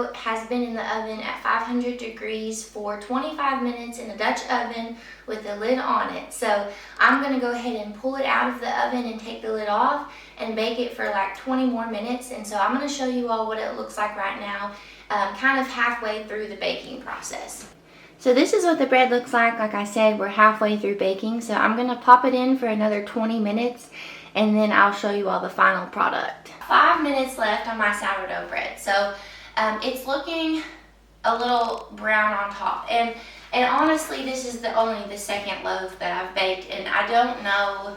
dough has been in the oven at 500 degrees for 25 minutes in a Dutch oven with the lid on it. So I'm gonna go ahead and pull it out of the oven and take the lid off and bake it for like 20 more minutes. And so I'm gonna show you all what it looks like right now, kind of halfway through the baking process. So this is what the bread looks like. Like I said, we're halfway through baking. So I'm gonna pop it in for another 20 minutes and then I'll show you all the final product. 5 minutes left on my sourdough bread. So it's looking a little brown on top. And honestly, this is only the second loaf that I've baked, and I don't know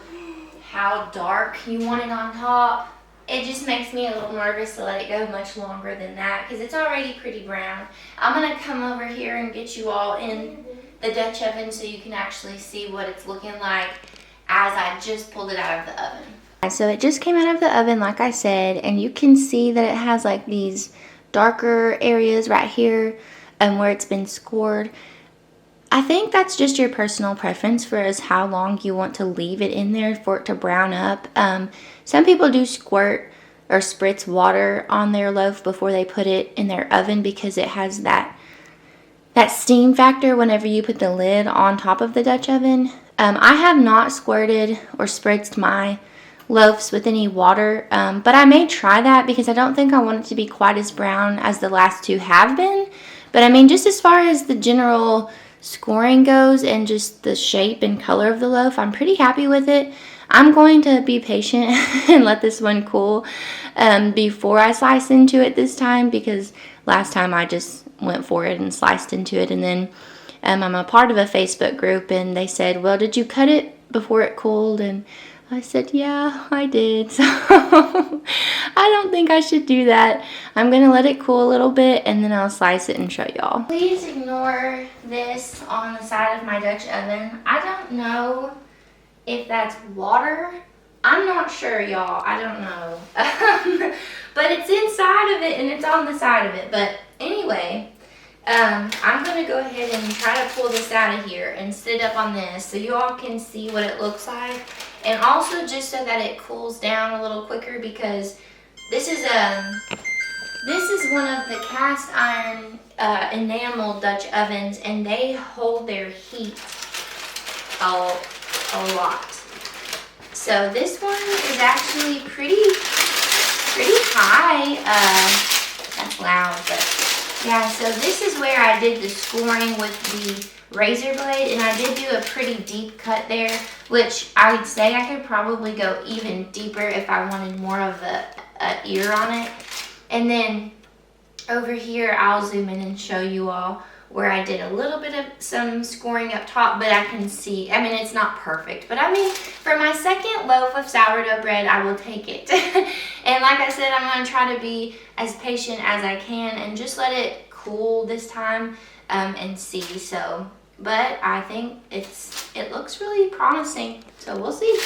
how dark you want it on top. It just makes me a little nervous to let it go much longer than that because it's already pretty brown. I'm gonna come over here and get you all in the Dutch oven so you can actually see what it's looking like as I just pulled it out of the oven. So it just came out of the oven, like I said, and you can see that it has like these darker areas right here where it's been scored. I think that's just your personal preference for as how long you want to leave it in there for it to brown up. Some people do squirt or spritz water on their loaf before they put it in their oven because it has that steam factor whenever you put the lid on top of the Dutch oven. I have not squirted or spritzed my loaves with any water, but I may try that because I don't think I want it to be quite as brown as the last two have been. But I mean, just as far as the general scoring goes and just the shape and color of the loaf, I'm pretty happy with it. I'm going to be patient and let this one cool before I slice into it this time, because last time I just went for it and sliced into it. And then I'm a part of a Facebook group and they said, well, did you cut it before it cooled? And I said, yeah, I did. So I don't think I should do that. I'm going to let it cool a little bit and then I'll slice it and show y'all. Please ignore this on the side of my Dutch oven. I don't know if that's water. I'm not sure, y'all. I don't know. But it's inside of it and it's on the side of it. But anyway, I'm going to go ahead and try to pull this out of here and sit up on this so you all can see what it looks like. And also just so that it cools down a little quicker, because this is one of the cast iron enamel Dutch ovens, and they hold their heat a lot. So this one is actually pretty high. That's loud, but yeah. So this is where I did the scoring with the razor blade, and I did do a pretty deep cut there, which I would say I could probably go even deeper if I wanted more of a ear on it. And then over here I'll zoom in and show you all where I did a little bit of some scoring up top, but I can see, I mean, it's not perfect, but I mean, for my second loaf of sourdough bread, I will take it. And like I said, I'm going to try to be as patient as I can and just let it cool this time and see. So, but I think it looks really promising, so we'll see.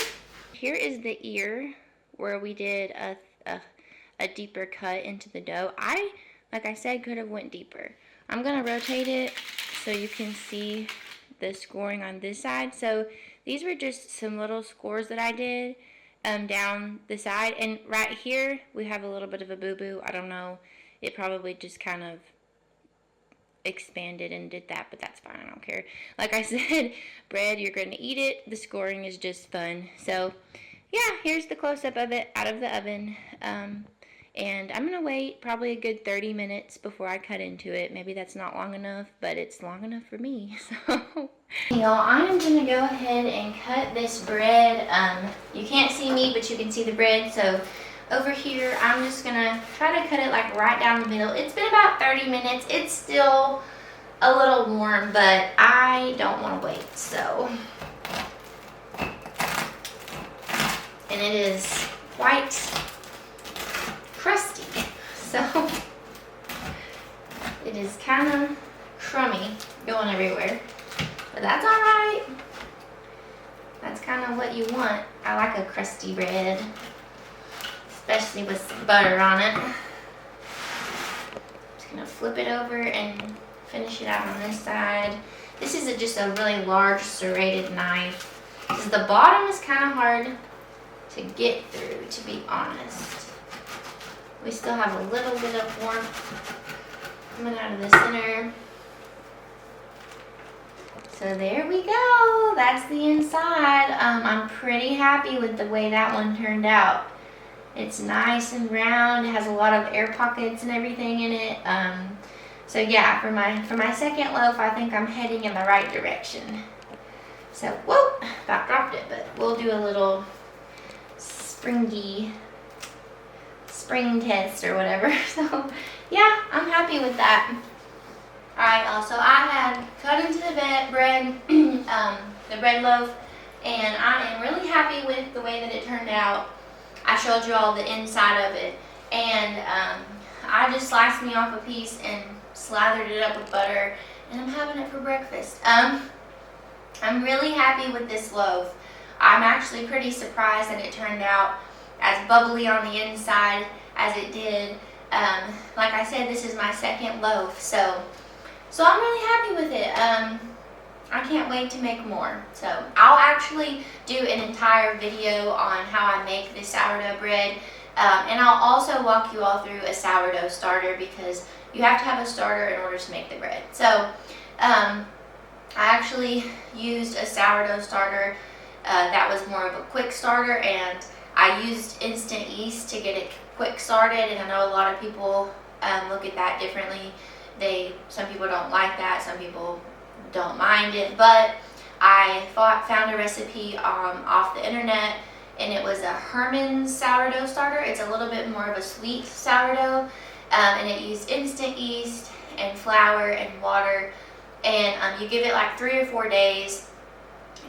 Here is the ear where we did a deeper cut into the dough. Like I said, could have went deeper. I'm going to rotate it so you can see the scoring on this side. So these were just some little scores that I did down the side. And right here, we have a little bit of a boo-boo. I don't know. It probably just kind of expanded and did that, but that's fine. I don't care. Like I said, bread, you're going to eat it. The scoring is just fun. So yeah, here's the close-up of it out of the oven. And I'm going to wait probably a good 30 minutes before I cut into it. Maybe that's not long enough, but it's long enough for me. So, y'all, I'm going to go ahead and cut this bread. You can't see me, but you can see the bread. So over here, I'm just going to try to cut it like right down the middle. It's been about 30 minutes. It's still a little warm, but I don't want to wait. So, and it is quite crusty, so it is kind of crummy going everywhere, but that's all right. That's kind of what you want. I like a crusty bread, especially with some butter on it. Just gonna flip it over and finish it out on this side. This is just a really large serrated knife, because the bottom is kind of hard to get through, to be honest. We still have a little bit of warmth coming out of the center. So there we go. That's the inside. I'm pretty happy with the way that one turned out. It's nice and round. It has a lot of air pockets and everything in it. So yeah, for my second loaf, I think I'm heading in the right direction. So, whoa, about dropped it, but we'll do a little spring test or whatever. So yeah, I'm happy with that. Alright, so I had cut into the bread, the bread loaf, and I am really happy with the way that it turned out. I showed you all the inside of it, and I just sliced me off a piece and slathered it up with butter, and I'm having it for breakfast. I'm really happy with this loaf. I'm actually pretty surprised that it turned out as bubbly on the inside as it did. Like I said, this is my second loaf, so I'm really happy with it. I can't wait to make more. So I'll actually do an entire video on how I make this sourdough bread, and I'll also walk you all through a sourdough starter, because you have to have a starter in order to make the bread. So I actually used a sourdough starter that was more of a quick starter, and I used instant yeast to get it quick started, and I know a lot of people look at that differently. Some people don't like that, some people don't mind it, but I found a recipe off the internet, and it was a Herman sourdough starter. It's a little bit more of a sweet sourdough, and it used instant yeast and flour and water, and you give it like 3 or 4 days,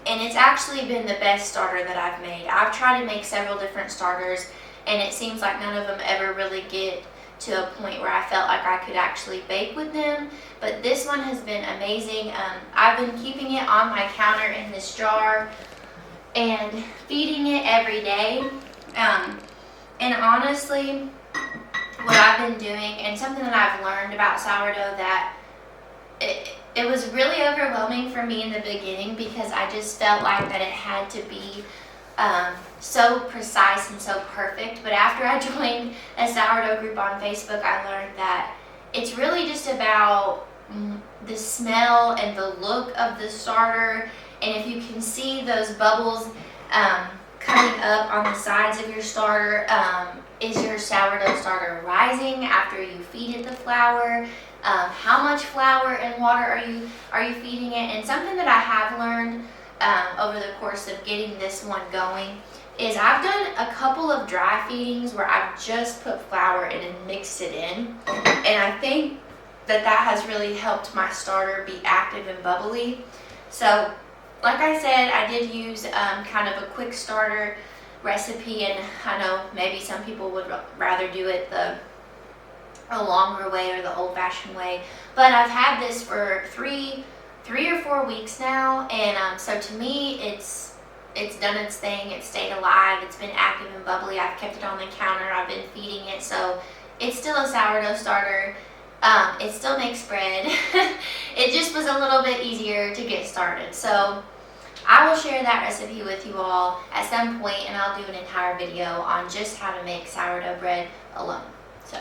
and it's actually been the best starter that I've made. I've tried to make several different starters, and it seems like none of them ever really get to a point where I felt like I could actually bake with them, but this one has been amazing. I've been keeping it on my counter in this jar and feeding it every day, and honestly, what I've been doing, and something that I've learned about sourdough, that it was really overwhelming for me in the beginning, because I just felt like that it had to be so precise and so perfect. But after I joined a sourdough group on Facebook, I learned that it's really just about the smell and the look of the starter, and if you can see those bubbles coming up on the sides of your starter, is your sourdough starter rising after you feed it the flour? How much flour and water are you feeding it? And something that I have learned over the course of getting this one going is I've done a couple of dry feedings where I've just put flour in and mixed it in, and I think that has really helped my starter be active and bubbly. So like I said, I did use kind of a quick starter recipe, and I know maybe some people would rather do it a longer way or the old-fashioned way, but I've had this for three or 4 weeks now, and so to me it's done its thing. It's stayed alive, it's been active and bubbly. I've kept it on the counter, I've been feeding it, so it's still a sourdough starter. It still makes bread. It just was a little bit easier to get started. So I will share that recipe with you all at some point, and I'll do an entire video on just how to make sourdough bread alone. So